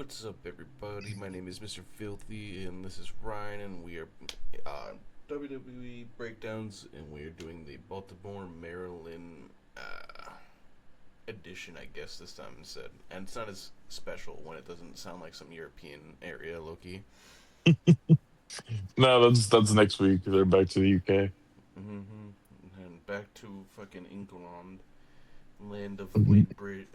What's up, everybody? My name is Mr. Filthy, and this is Ryan, and we are on WWE Breakdowns, and we are doing the Baltimore, Maryland edition, I guess, this time instead. And it's not as special when it doesn't sound like some European area, Loki. No, that's next week. They're back to the UK. And back to fucking England, land of Mhm. Wade Barrett.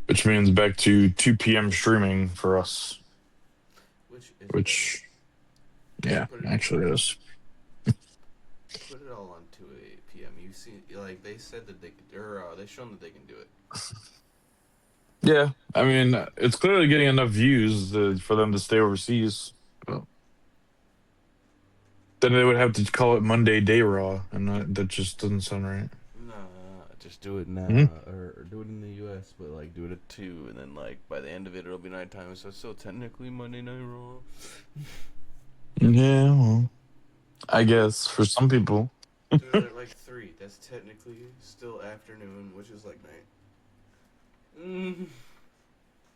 Which means back to 2 p.m. streaming for us. Which is better. Which, yeah, actually is. Put it all on 2 p.m. You see, like they said that they could, or they shown that they can do it. Yeah, I mean, it's clearly getting enough views for them to stay overseas. Well, then they would have to call it Monday Day Raw, and that just doesn't sound right. No, just do it now, Mhm. or do it in the U.S., but like do it at 2, and then like by the end of it, it'll be nighttime, so it's still technically Monday Night Raw. Yeah, well, I guess for some people. Do it at like 3. That's technically still afternoon, which is like night.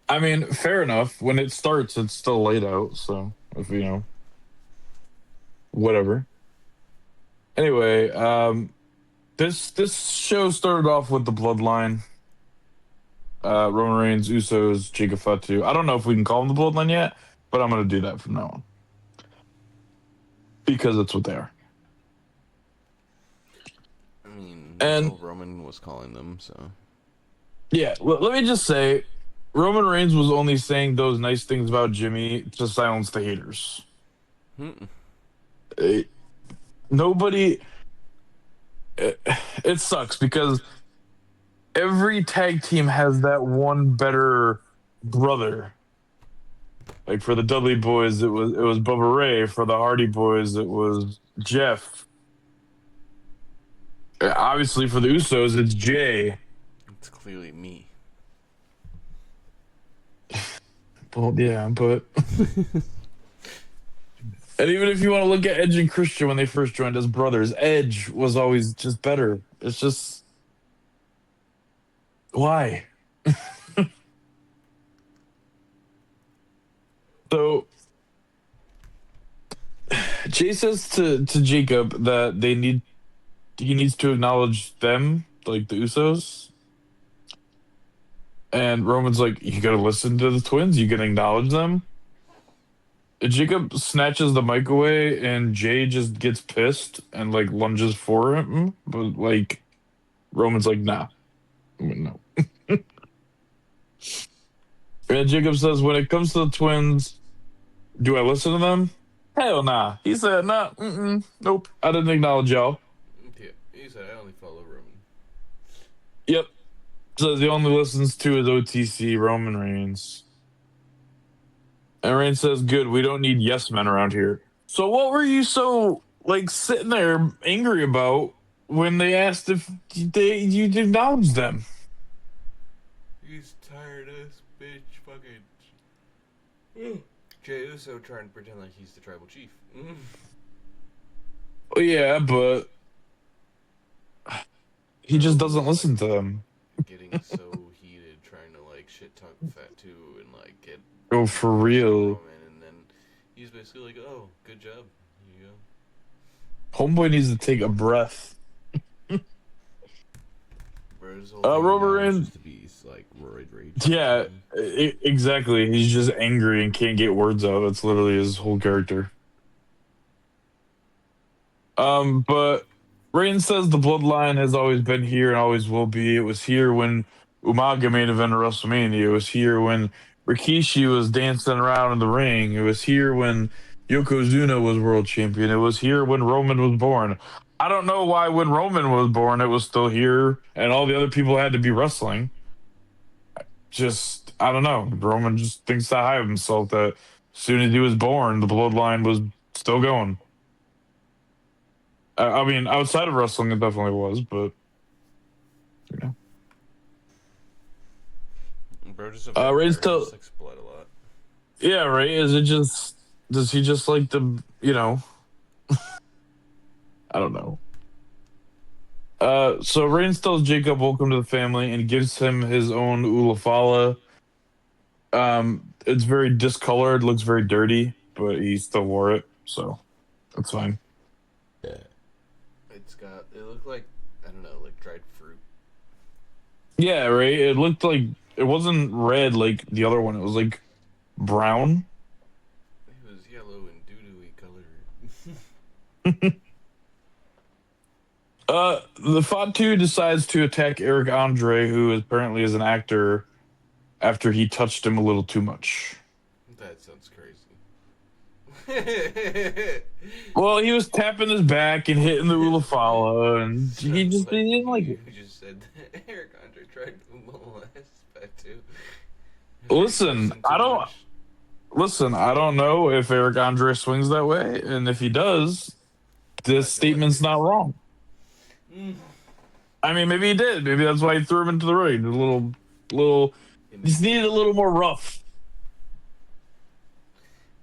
I mean, fair enough. When it starts, it's still late out, so if whatever. Anyway, this show started off with the Bloodline, Roman Reigns, Usos, Jacob Fatu. I don't know if we can call them the Bloodline yet, but I'm gonna do that from now on because that's what they are. I mean, that's And all Roman was calling them, so. yeah, let me just say, Roman Reigns was only saying those nice things about Jimmy to silence the haters. Hmm. Eh, Nobody. It, it sucks because every tag team has that one better brother. Like for the Dudley Boys, it was Bubba Ray. For the Hardy Boys, it was Jeff. Obviously, for the Usos, it's Jay. It's clearly me. Well, yeah, but and even if you want to look at Edge and Christian when they first joined as brothers, Edge was always just better. It's just why. So Jay says to Jacob that he needs to acknowledge them, like the Usos. And Roman's like, you gotta listen to the twins, you can acknowledge them. And Jacob snatches the mic away and Jay just gets pissed and like lunges for him. But like Roman's like, nah. No. And Jacob says, when it comes to the twins, do I listen to them? Hell nah. He said, nah, nope. I didn't acknowledge y'all. Yeah, he said I only follow Roman. Yep. Says he only listens to his OTC Roman Reigns. And Reigns says, good, we don't need yes men around here. So what were you so like sitting there angry about when they asked if you acknowledged them? He's tired ass bitch fucking. Jey Uso trying to pretend like he's the tribal chief. Well, yeah, but he just doesn't listen to them. Getting so heated, trying to like shit talk Fatu and like get Oh, for push on real. Roman, and then he's basically like, "Oh, good job, here you go." Homeboy needs to take a breath. Whereas his whole thing Roman now is Reigns. just to be like roid rage. Yeah, exactly. He's just angry and can't get words out. That's literally his whole character. But Reigns says the bloodline has always been here and always will be. It was here when Umaga main event of WrestleMania. It was here when Rikishi was dancing around in the ring. It was here when Yokozuna was world champion. It was here when Roman was born. I don't know why when Roman was born it was still here and all the other people had to be wrestling. Just I don't know. Roman just thinks that high of himself that as soon as he was born, the bloodline was still going. I mean, outside of wrestling, it definitely was, but you know. Bro, just a vampire. Ray's He tell, sucks blood a lot. yeah, Ray. Is it just does he just like to I don't know. So Reigns tells Jacob welcome to the family and gives him his own Ulafala. It's very discolored, looks very dirty, but he still wore it, so that's fine. Yeah. It looked like, I don't know, like dried fruit. Yeah, right. It looked like it wasn't red like the other one. It was like brown. It was yellow and doo-doo-y color. The Fatu decides to attack Eric Andre, who apparently is an actor, after he touched him a little too much. That sounds crazy. Well, he was tapping his back and hitting the Ulafala, and he didn't like you it. just said that Eric Andre tried to molest Fatu. Listen, I don't know if Eric Andre swings that way, and if he does, this statement's not wrong. Mm. I mean, maybe he did. Maybe that's why he threw him into the ring. Just needed a little more rough.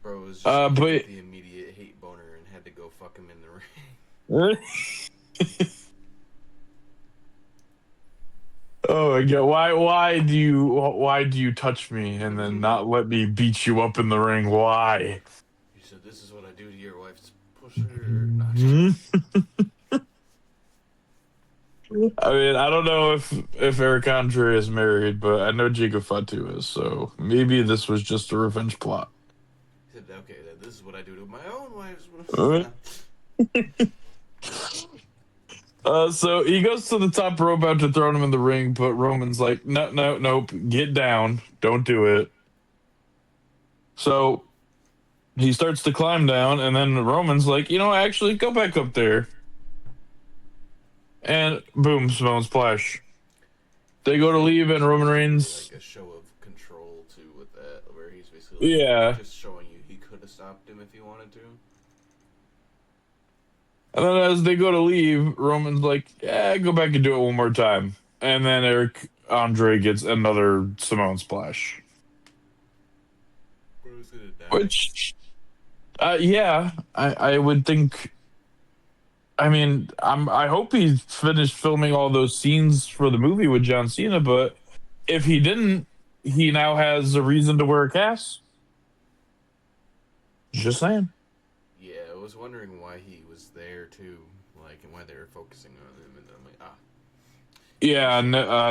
Bro was just but the immediate hate boner and had to go fuck him in the ring. Oh my god! Why do you touch me and then not let me beat you up in the ring? Why? You said this is what I do to your wife's pusher. I mean, I don't know if Eric Andre is married, but I know Jacob Fatu is, so maybe this was just a revenge plot. He said, okay, this is what I do to my own wife's. So he goes to the top rope after throwing him in the ring, but Roman's like, nope, get down, don't do it. So he starts to climb down, and then Roman's like, actually, go back up there. And boom, Simone Splash. They go to leave, and Roman Reigns. Like a show of control too with that, where he's basically just showing you he could have stopped him if he wanted to. And then as they go to leave, Roman's like, go back and do it one more time. And then Eric Andre gets another Simone Splash. Bro's gonna die. Which, I would think. I mean, I hope he finished filming all those scenes for the movie with John Cena, but if he didn't, he now has a reason to wear a cast. Just saying. Yeah, I was wondering why he was there too, like, and why they were focusing on him, and then I'm like, Yeah,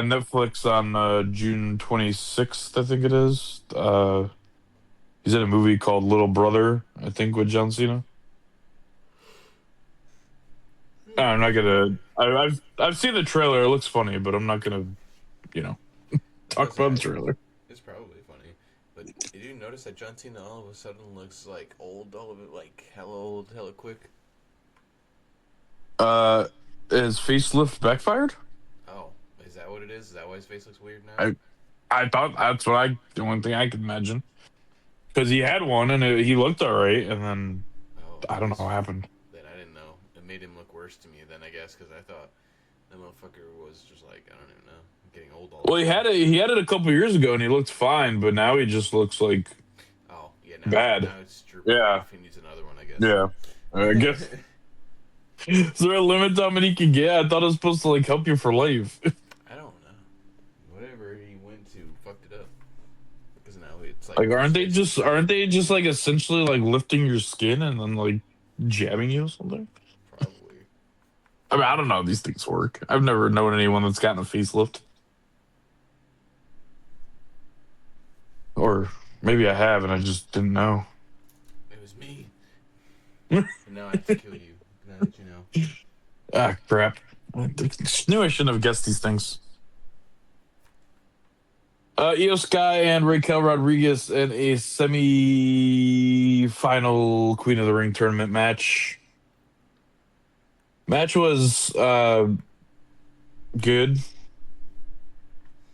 Netflix on June 26th, I think it is. He's in a movie called Little Brother, I think, with John Cena. I'm not gonna. I've seen the trailer. It looks funny, but I'm not gonna, talk about the trailer. It's probably funny, but did you notice that John Cena all of a sudden looks like old, all of it, like hella old, hella quick? His facelift backfired? Oh, is that what it is? Is that why his face looks weird now? I thought that's the only thing I could imagine, because he had one and he looked all right, and then I don't know what happened. Then I didn't know. It made him look worse to me then, I guess, because I thought that motherfucker was just like, I don't even know, getting old. Well, he had it a couple years ago and he looked fine, but now he just looks like bad. Now it's drooping. Yeah, he needs another one, I guess. Yeah, I guess. Is there a limit to how many he can get? I thought it was supposed to help you for life. I don't know. Whatever he went to fucked it up. Because now it's aren't they just essentially lifting your skin and then jabbing you or something? Probably. I mean, I don't know how these things work. I've never known anyone that's gotten a facelift. Or maybe I have and I just didn't know. It was me. And now I have to kill you. Now that you know. Ah, crap. I knew I shouldn't have guessed these things. Io Sky and Raquel Rodriguez in a semi-final Queen of the Ring tournament match. Match was good.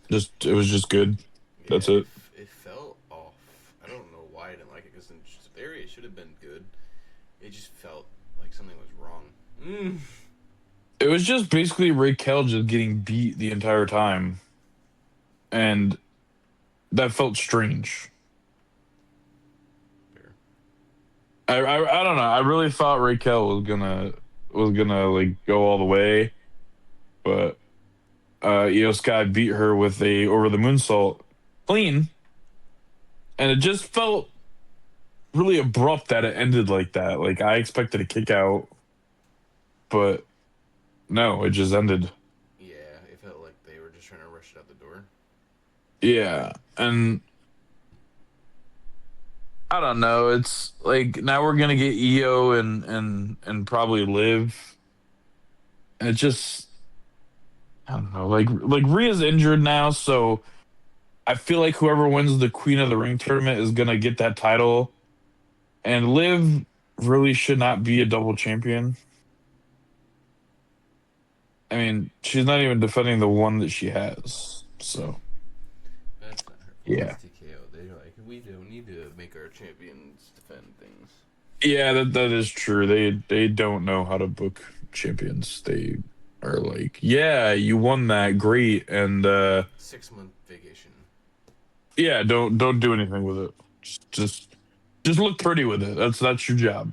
It was just good. That's it. It felt off. I don't know why I didn't like it, because in theory it should have been good. It just felt like something was wrong. It was just basically Raquel just getting beat the entire time. And that felt strange. I don't know. I really thought Raquel was gonna go all the way, but Io Sky beat her with a over the moonsault clean, and it just felt really abrupt that it ended like that. Like I expected a kick out, but no, it just ended. Yeah, it felt like they were just trying to rush it out the door. Yeah, and I don't know. It's like now we're gonna get Io and probably Liv, and it just I don't know. Like Rhea's injured now, so I feel like whoever wins the Queen of the Ring tournament is gonna get that title, and Liv really should not be a double champion. I mean, she's not even defending the one that she has. So That's not her fault. yeah, That's TKO. They're like, we don't need to make our champions defend things. yeah, that is true. They don't know how to book champions. They are like, yeah, you won that, great, and 6 month vacation. yeah, don't do anything with it. Just look pretty with it. That's your job.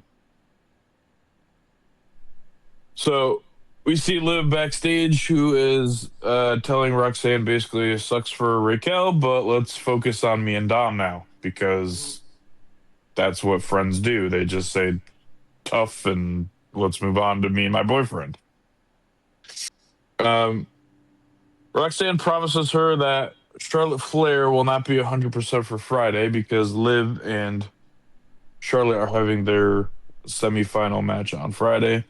So we see Liv backstage, who is telling Roxanne basically it sucks for Raquel, but let's focus on me and Dom now Mm-hmm. because that's what friends do. They just say tough and let's move on to me and my boyfriend. Um, Roxanne promises her that Charlotte Flair will not be 100% for Friday because Liv and Charlotte are having their semifinal match on Friday.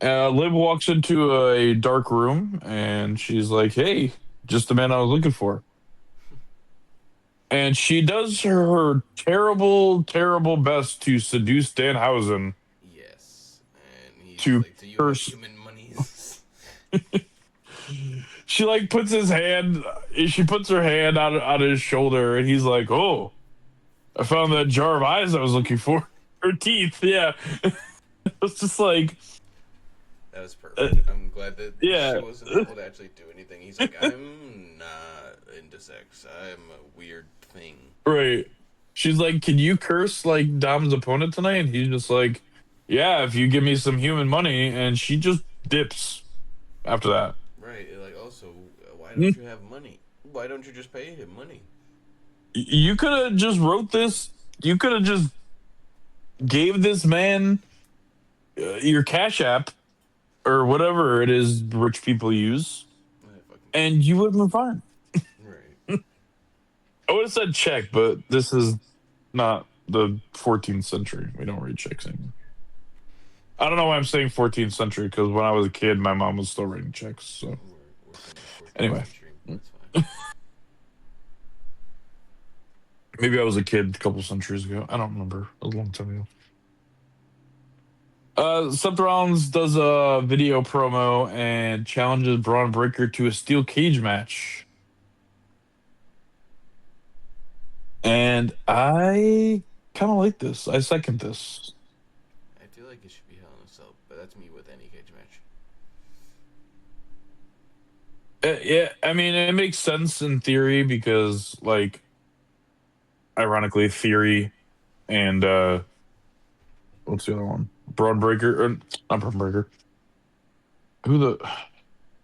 Liv walks into a dark room and she's like, "Hey, just the man I was looking for." And she does her terrible, terrible best to seduce Danhausen Yes. And he's to like, do you have curse. human monies? She like puts his hand. She puts her hand on his shoulder, and he's like, "Oh, I found that jar of eyes I was looking for." Her teeth, yeah. It's just like, That was uh, perfect. I'm glad that she yeah, wasn't able to actually do anything. He's like, I'm not into sex. I'm a weird thing. right. She's like, "Can you curse like Dom's opponent tonight?" And he's just like, "Yeah, if you give me some human money." And she just dips after that. Right. Like, also, why don't Mm. you have money? Why don't you just pay him money? You could have just wrote this. You could have just gave this man your Cash App or whatever it is rich people use, I fucking and you would have been fine. right. I would have said check, but this is not the 14th century. We don't read checks anymore. I don't know why I'm saying 14th century because when I was a kid, my mom was still writing checks. So We're from the 14th anyway, century. That's fine. maybe I was a kid a couple centuries ago. I don't remember. A long time ago. Seth Rollins does a video promo and challenges Braun Breaker to a steel cage match. And I kind of like this. I second this. I feel like it should be Hell in a Cell, but that's me with any cage match. Yeah, I mean, it makes sense in theory because, like, ironically, Theory and what's the other one? Braun Breaker, or not Braun Breaker. Who the?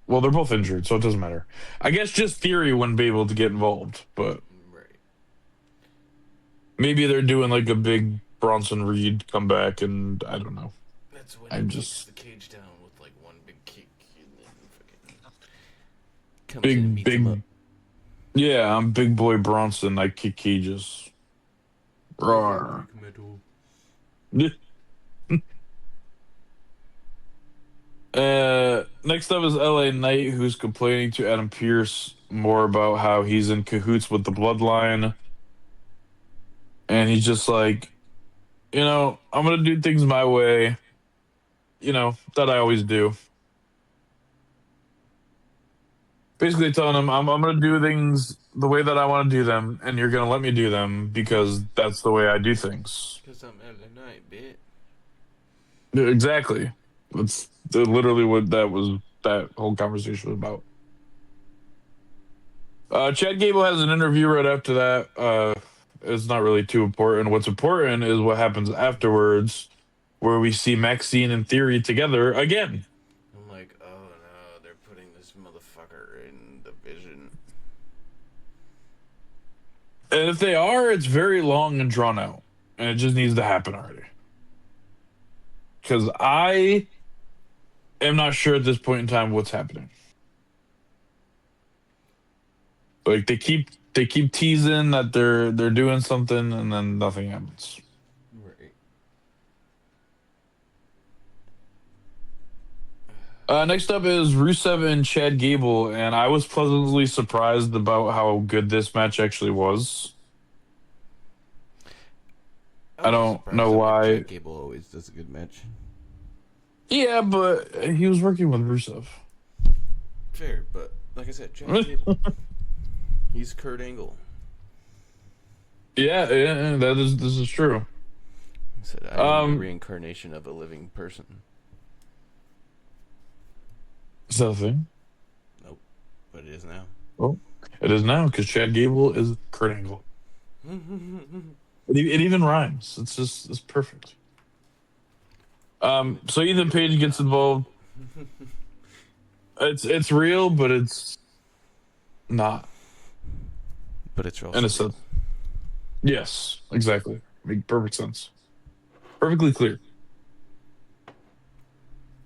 Well, they're both injured, so it doesn't matter. I guess just Theory wouldn't be able to get involved, but Right. maybe they're doing like a big Bronson Reed comeback, and I don't know. That's when he I'm kicks just the cage down with like one big kick and then fucking comes in and big, beats him up. big. Yeah, I'm big boy Bronson. I kick cages. Roar. Metal. Next up is LA Knight, who's complaining to Adam Pierce more about how he's in cahoots with the Bloodline. And he's just like, I'm going to do things my way, that I always do. Basically telling him, I'm going to do things the way that I want to do them, and you're going to let me do them because that's the way I do things. Because I'm LA Knight, bitch. Exactly. That's literally what that whole conversation was about. Chad Gable has an interview right after that. It's not really too important. What's important is what happens afterwards, where we see Maxine and Theory together again. in the vision. And if they are, it's very long and drawn out, and it just needs to happen already. Because I am not sure at this point in time what's happening. Like they keep teasing that they're doing something, and then nothing happens. Right. Next up is Rusev and Chad Gable, and I was pleasantly surprised about how good this match actually was. I don't know why. Chad Gable always does a good match. Yeah, but he was working with Rusev. Fair, but like I said, Chad Gable. He's Kurt Angle. Yeah, this is true. He said, I am the reincarnation of a living person. Is that a thing? Nope, but it is now. Well, it is now because Chad Gable is Kurt Angle. It even rhymes. It's perfect. So Ethan Page gets involved. It's real, but it's not. But it's also in a sense. Yes, exactly. Make perfect sense. Perfectly clear.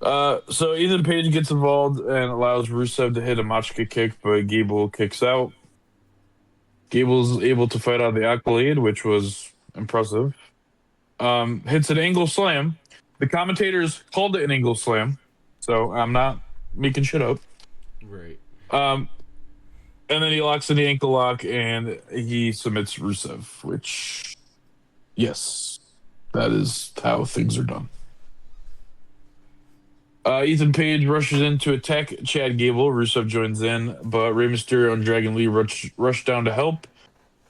So Ethan Page gets involved and allows Rusev to hit a Machka kick, but Gable kicks out. Gable's able to fight out the accolade, which was impressive. Hits an angle slam. The commentators called it an angle slam, so I'm not making shit up. Right. And then he locks in the ankle lock and he submits Rusev, which, yes, that is how things are done. Ethan Page rushes in to attack Chad Gable. Rusev joins in, but Rey Mysterio and Dragon Lee rush down to help.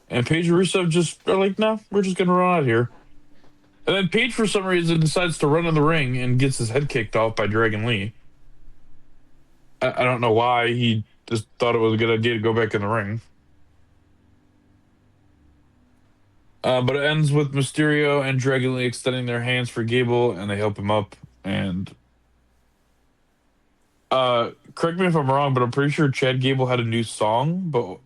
And Page and Rusev just are like, no, we're just going to run out here. And then Page, for some reason, decides to run in the ring and gets his head kicked off by Dragon Lee. I don't know why. He just thought it was a good idea to go back in the ring. But it ends with Mysterio and Dragon Lee extending their hands for Gable, and they help him up. And correct me if I'm wrong, but I'm pretty sure Chad Gable had a new song, but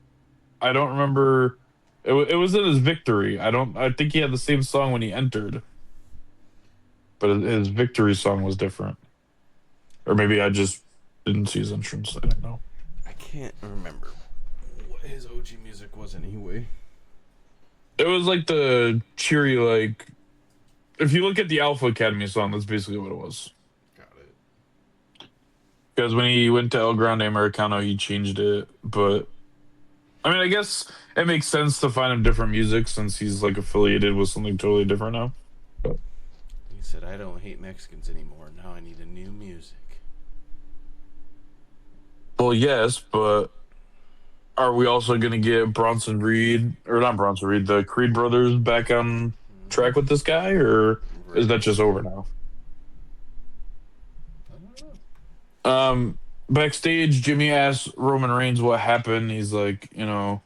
I don't remember. It was in his victory. I think he had the same song when he entered, but his victory song was different. Or maybe I just didn't see his entrance. I don't know. I can't remember what his OG music was anyway. It was like the cheery, like, if you look at the Alpha Academy song, that's basically what it was. Got it. Because when he went to El Grande Americano, he changed it. But I mean, I guess it makes sense to find him different music since he's like affiliated with something totally different now. But he said, I don't hate Mexicans anymore. Now I need a new music. Well, yes, but are we also going to get Bronson Reed, or not Bronson Reed, the Creed brothers back on track with this guy, or is that just over now? I don't know. Backstage, Jimmy asks Roman Reigns what happened. He's like, when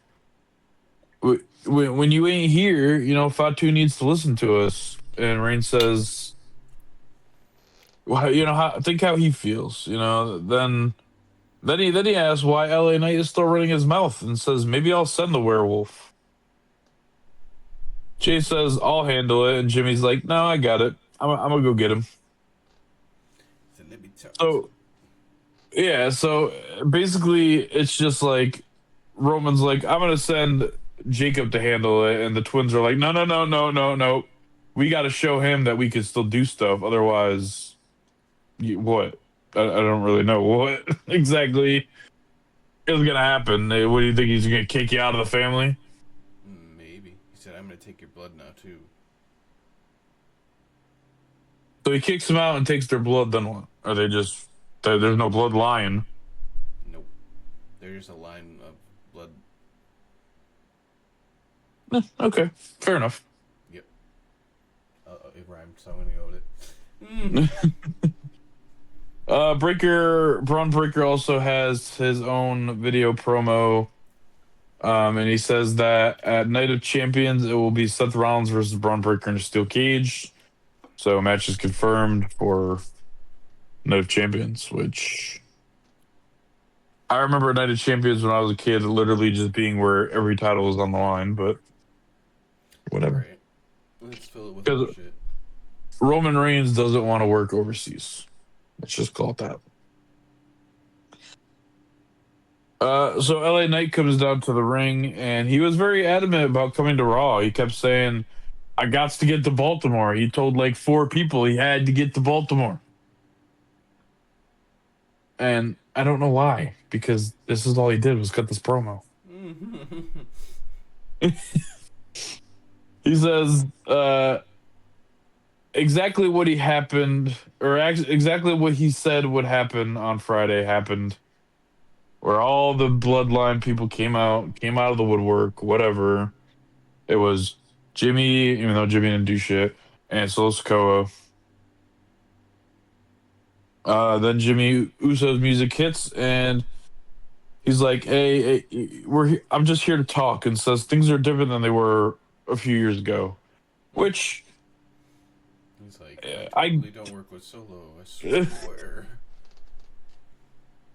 you ain't here, Fatu needs to listen to us. And Reigns says, well, think how he feels. Then he asks why LA Knight is still running his mouth and says, maybe I'll send the werewolf. Jay says, I'll handle it. And Jimmy's like, no, I got it. I'm going to go get him. So basically it's just like Roman's like, I'm going to send Jacob to handle it. And the twins are like, no. We got to show him that we can still do stuff. Otherwise, what? I don't really know what exactly is going to happen. What do you think? He's going to kick you out of the family? Maybe. He said, I'm going to take your blood now, too. So he kicks them out and takes their blood, then what? Are they just... There's no bloodline? Nope. There's a line of blood. Okay. Fair enough. Yep. It rhymed, so I'm going to go with it. Braun Breaker also has his own video promo, and he says that at Night of Champions it will be Seth Rollins versus Braun Breaker in a steel cage. So match is confirmed for Night of Champions, which I remember Night of Champions when I was a kid, literally just being where every title was on the line, but whatever. Right. Let's fill it with Because bullshit. Roman Reigns doesn't want to work overseas. Let's just call it that. So LA Knight comes down to the ring, and he was very adamant about coming to Raw. He kept saying, "I got to get to Baltimore." He told like 4 people he had to get to Baltimore, and I don't know why, because this is all he did was cut this promo. He says exactly what he happened, or exactly what he said would happen on Friday happened, where all the Bloodline people came out of the woodwork, whatever. It was Jimmy, even though Jimmy didn't do shit, and Solo Sikoa. Then Jimmy Uso's music hits, and he's like, "Hey, I'm just here to talk," and says things are different than they were a few years ago. Which He's like, I I totally don't work with Solo, I swear.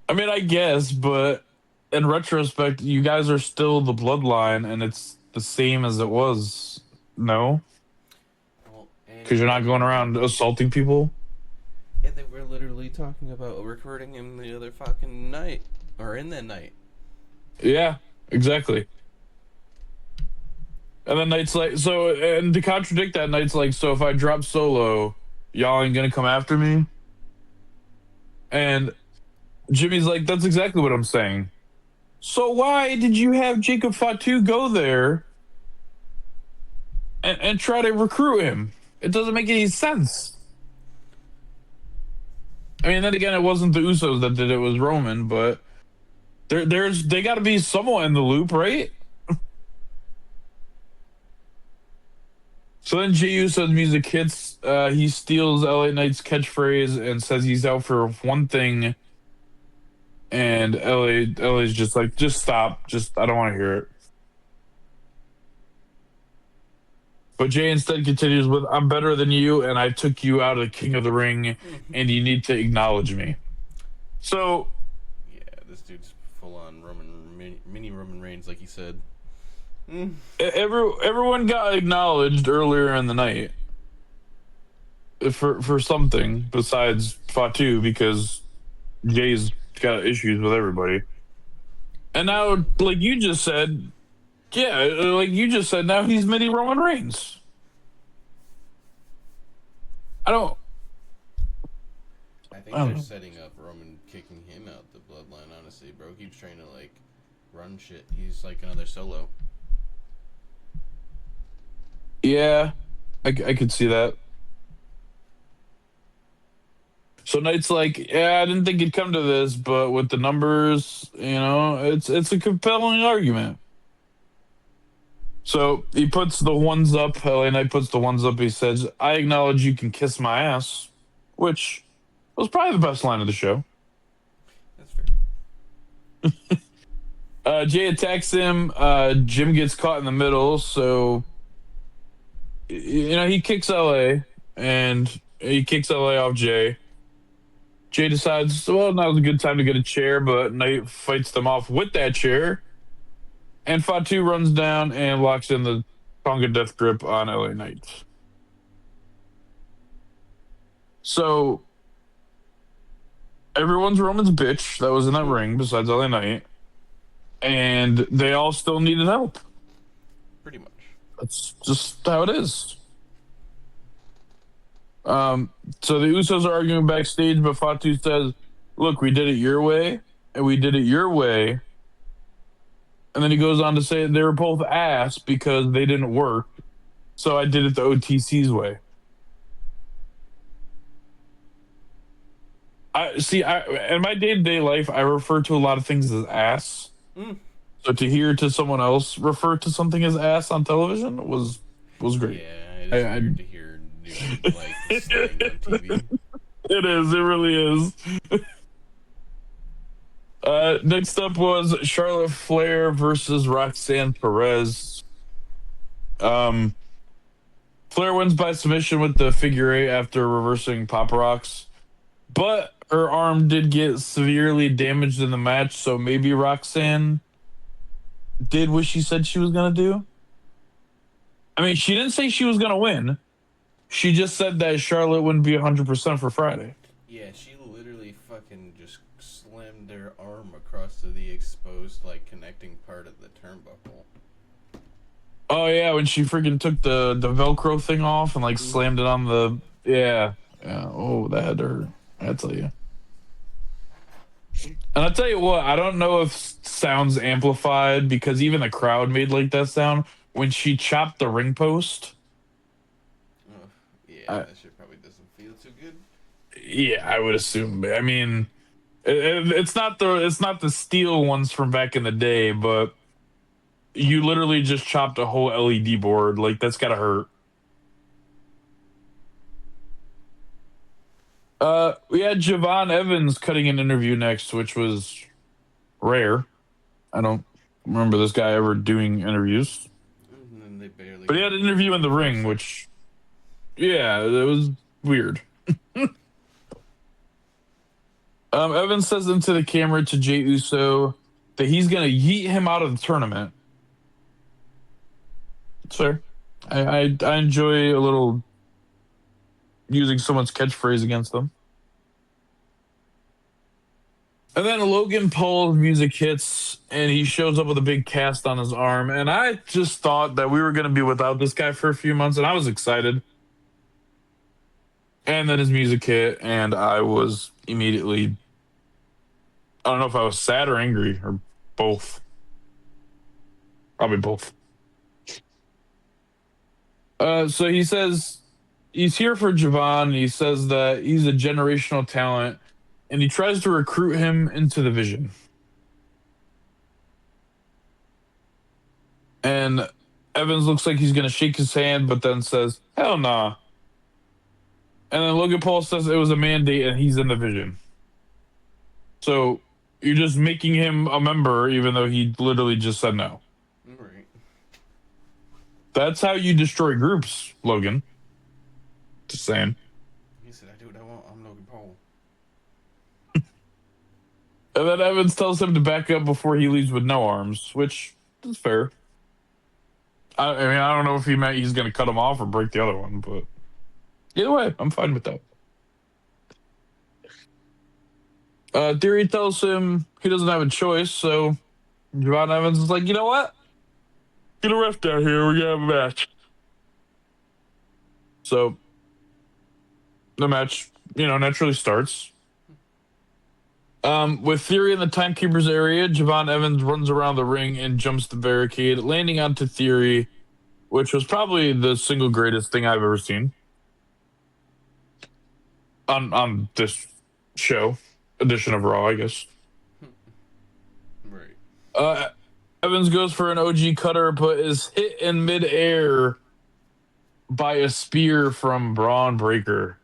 I mean, I guess, but in retrospect, you guys are still the Bloodline, and it's the same as it was. No, Well, because you're not going around assaulting people. And they were literally talking about recording him the other fucking night. Or in that night. Yeah, exactly. And then Knight's like, so, and to contradict that, Knight's like, so if I drop Solo, y'all ain't gonna come after me? And Jimmy's like, that's exactly what I'm saying. So why did you have Jacob Fatu go there and try to recruit him? It doesn't make any sense. I mean, then again, it wasn't the Usos that did it, it was Roman, but they got to be somewhat in the loop, right? So then Jey Uso's music hits. He steals LA Knight's catchphrase and says he's out for one thing. And LA's just like, just stop. Just, I don't want to hear it. But Jay instead continues with, I'm better than you, and I took you out of the King of the Ring, and you need to acknowledge me. So. Yeah, this dude's full on mini Roman Reigns, like he said. Everyone got acknowledged earlier in the night for something besides Fatu, because Jay's got issues with everybody. And now, like you just said, now he's mini Roman Reigns. I think they're setting up Roman kicking him out the Bloodline, honestly. Bro keeps trying to, like, run shit. He's like another Solo. Yeah, I could see that. So Knight's like, yeah, I didn't think it'd come to this, but with the numbers, it's a compelling argument. So he puts the ones up. LA Knight puts the ones up. He says, I acknowledge you can kiss my ass, which was probably the best line of the show. That's fair. Jay attacks him. Jim gets caught in the middle, so he kicks LA, and he kicks LA off Jay. Jay decides, well, now's a good time to get a chair, but Knight fights them off with that chair. And Fatu runs down and locks in the Tonga Death Grip on LA Knight. So everyone's Roman's bitch that was in that ring besides LA Knight. And they all still needed help. Pretty much. That's just how it is. So the Usos are arguing backstage, but Fatu says, look, we did it your way, and we did it your way. And then he goes on to say they were both ass because they didn't work. So I did it the OTC's way. In my day-to-day life, I refer to a lot of things as ass. So to hear to someone else refer to something as ass on television was great. Yeah, it is weird to hear new like slang on TV. It is. It really is. Next up was Charlotte Flair versus Roxanne Perez. Flair wins by submission with the figure 8 after reversing Pop Rocks. But her arm did get severely damaged in the match, so maybe Roxanne did what she said she was gonna do. I mean, she didn't say she was gonna win. She just said that Charlotte wouldn't be 100% for Friday. Yeah, she literally fucking just slammed their arm across to the exposed, like, connecting part of the turnbuckle. Oh yeah, when she freaking took the Velcro thing off and like slammed it on the yeah. Oh, that had to hurt. I tell you. And I'll tell you what, I don't know if sound's amplified because even the crowd made like that sound when she chopped the ring post. Oh, yeah, that shit probably doesn't feel too good. Yeah, I would assume. I mean, it's not the steel ones from back in the day, but you literally just chopped a whole LED board. Like that's gotta hurt. We had Javon Evans cutting an interview next, which was rare. I don't remember this guy ever doing interviews. And then they barely. But he had an interview in the ring, which, yeah, it was weird. Evans says into the camera to Jey Uso that he's going to yeet him out of the tournament. Sir, I enjoy a little using someone's catchphrase against them. And then Logan Paul's music hits, and he shows up with a big cast on his arm. And I just thought that we were going to be without this guy for a few months, and I was excited. And then his music hit, and I was immediately, I don't know if I was sad or angry, or both. Probably both. So he says he's here for Javon. He says that he's a generational talent, and he tries to recruit him into the vision. And Evans looks like he's going to shake his hand, but then says, hell nah. And then Logan Paul says it was a mandate and he's in the vision. So you're just making him a member, even though he literally just said no. Right. That's how you destroy groups, Logan. Just saying. He said, I do what I want. I'm Logan Paul. And then Evans tells him to back up before he leaves with no arms, which is fair. I mean, I don't know if he meant he's going to cut him off or break the other one, but either way, I'm fine with that. Theory tells him he doesn't have a choice, so Javon Evans is like, you know what? Get a ref down here. We're going to have a match. So the match, naturally starts. With Theory in the Timekeeper's area, Javon Evans runs around the ring and jumps the barricade, landing onto Theory, which was probably the single greatest thing I've ever seen on this show, edition of Raw, I guess. Right. Evans goes for an OG cutter, but is hit in midair by a spear from Braun Breaker.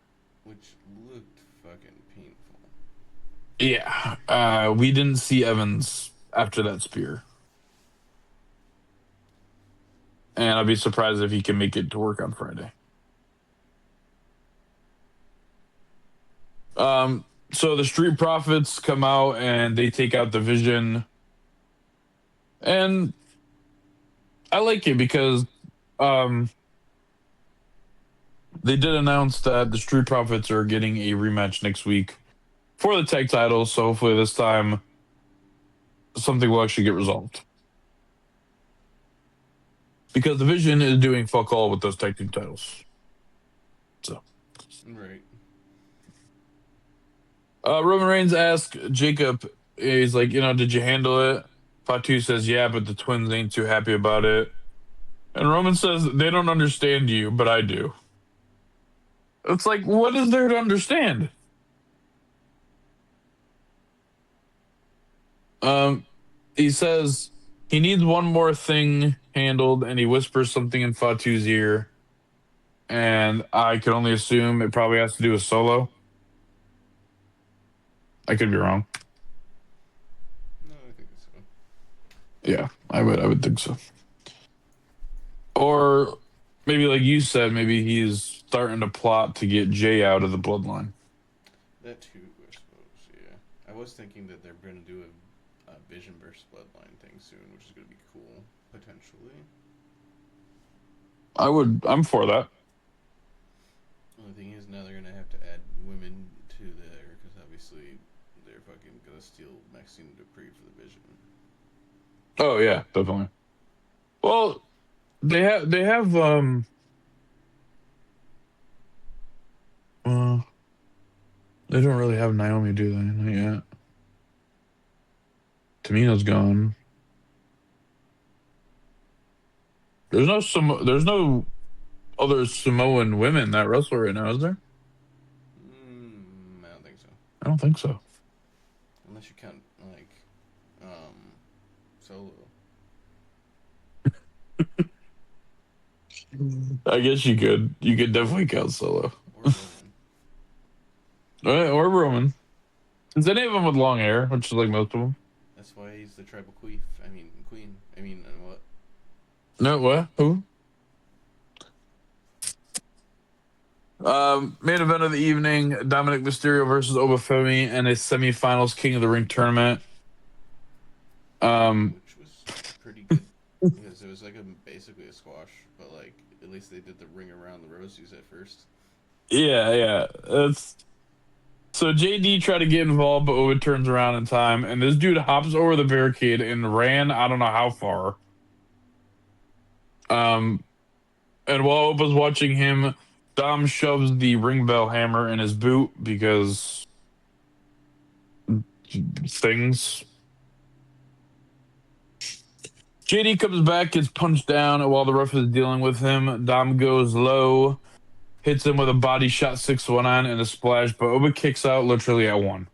Which looked fucking painful. Yeah, we didn't see Evans after that spear. And I'd be surprised if he can make it to work on Friday. So the Street Profits come out and they take out the Vision. And I like it because they did announce that the Street Profits are getting a rematch next week for the tag titles. So hopefully this time something will actually get resolved. Because the Vision is doing fuck all with those tag team titles. So. Right. Roman Reigns asks Jacob, he's like, did you handle it? Fatu says, yeah, but the twins ain't too happy about it. And Roman says, they don't understand you, but I do. It's like, what is there to understand? He says he needs one more thing handled, and he whispers something in Fatu's ear. And I can only assume it probably has to do with Solo. I could be wrong. No, I think so. Yeah, I would think so. Or maybe like you said, maybe he's starting to plot to get Jay out of the bloodline. That too, I suppose. was thinking that they're going to do a Vision versus Bloodline thing soon, which is going to be cool, potentially. I'm for that. Only thing is, now they're going to have to add women to there, because obviously they're fucking going to steal Maxine Dupree for the Vision. Oh yeah, definitely. Well, they have uh, they don't really have Naomi, do they? Not yet. Tamina's gone. There's no other Samoan women that wrestle right now, is there? I don't think so. I don't think so. Unless you count, like, Solo. I guess you could. You could definitely count Solo. Or Roman. Or Roman. Is any of them with long hair, which is like most of them? That's why he's the tribal queen. What? No, what? Who? Main event of the evening: Dominic Mysterio versus Obafemi in a semifinals King of the Ring tournament. Which was pretty good because it was like basically a squash, but like at least they did the ring around the rosies at first. Yeah. So JD tried to get involved, but Oba turns around in time, and this dude hops over the barricade and ran I don't know how far. And while Oba's watching him, Dom shoves the ring bell hammer in his boot because things. JD comes back, gets punched down, and while the ref is dealing with him, Dom goes low, hits him with a body shot 619 and a splash, but Oba kicks out literally at one.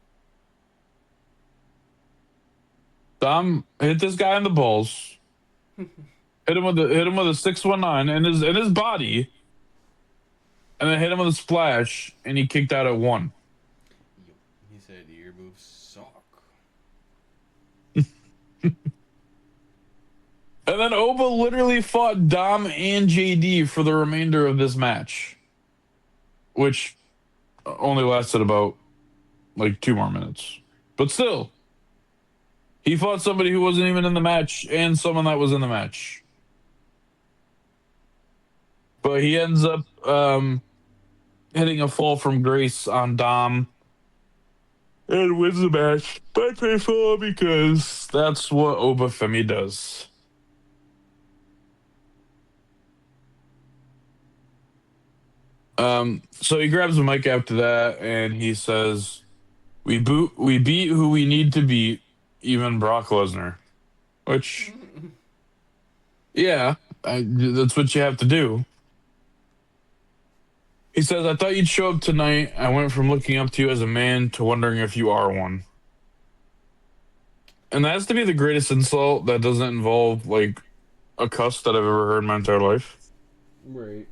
Dom hit this guy in the balls, hit him with a 619 in his body, and then hit him with a splash, and he kicked out at one. Yep. He said your moves suck. And then Oba literally fought Dom and JD for the remainder of this match, which only lasted about like 2 more minutes. But still, he fought somebody who wasn't even in the match and someone that was in the match. But he ends up hitting a fall from grace on Dom and wins the match by pinfall because that's what Obafemi does. So he grabs the mic after that and he says, We beat who we need to beat, even Brock Lesnar." Which, yeah, that's what you have to do. He says, "I thought you'd show up tonight. I went from looking up to you as a man to wondering if you are one." And that has to be the greatest insult that doesn't involve like a cuss that I've ever heard in my entire life. Right.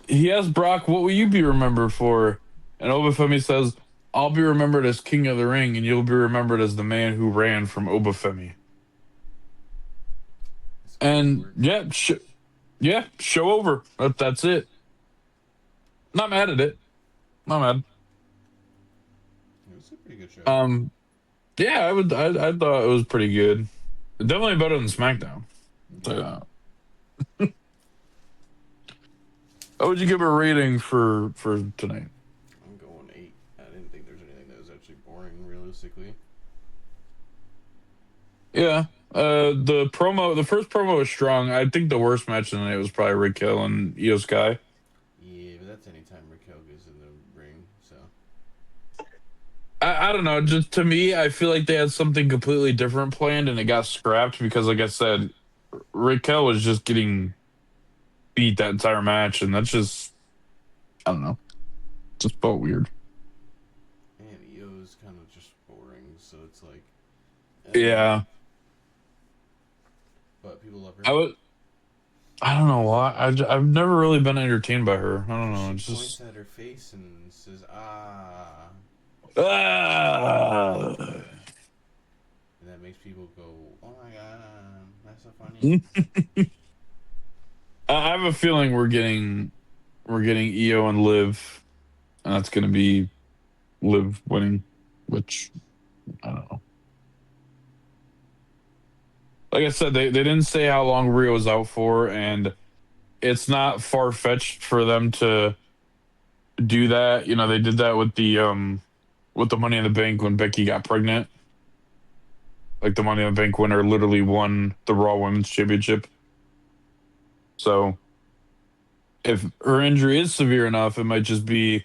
He asks Brock, "What will you be remembered for?" And Obafemi says, "I'll be remembered as King of the Ring, and you'll be remembered as the man who ran from Obafemi." And show over. That's it. Not mad at it. Not mad. It was a pretty good show. Yeah, I thought it was pretty good. Definitely better than SmackDown. I'll tell you that. How would you give a rating for tonight? I'm going 8. I didn't think there's anything that was actually boring, realistically. Yeah. The first promo was strong. I think the worst match of the night was probably Raquel and Io Sky. Yeah, but that's anytime Raquel goes in the ring, so. I don't know. Just to me, I feel like they had something completely different planned and it got scrapped because, like I said, Raquel was just getting beat that entire match, and that's just, I don't know, just felt weird. And Io's kind of just boring, so it's like. Yeah. But people love her. I don't know why. I've never really been entertained by her. I don't know. She It's points just at her face and says, "Ah," ah. and that makes people go, "Oh my god, that's so funny." I have a feeling we're getting Io and Liv, and that's gonna be Liv winning, which I don't know. Like I said, they didn't say how long Rhea was out for, and it's not far fetched for them to do that. You know, they did that with the Money in the Bank when Becky got pregnant. Like the Money in the Bank winner literally won the Raw Women's Championship. So if her injury is severe enough, it might just be,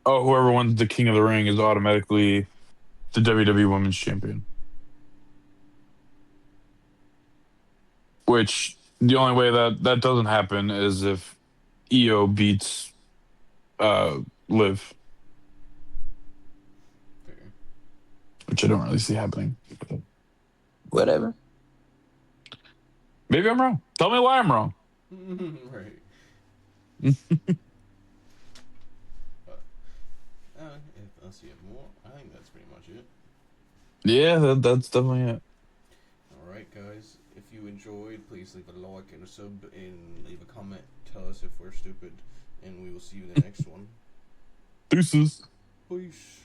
oh, whoever wins the King of the Ring is automatically the WWE Women's Champion. Which the only way that doesn't happen is if Io beats Liv, Fair. which I don't really see happening. Whatever. Maybe I'm wrong. Tell me why I'm wrong. Right. But, unless you have more, I think that's pretty much it. Yeah, that's definitely it. Alright, guys. If you enjoyed, please leave a like and a sub and leave a comment. Tell us if we're stupid. And we will see you in the next one. Deuces. Peace.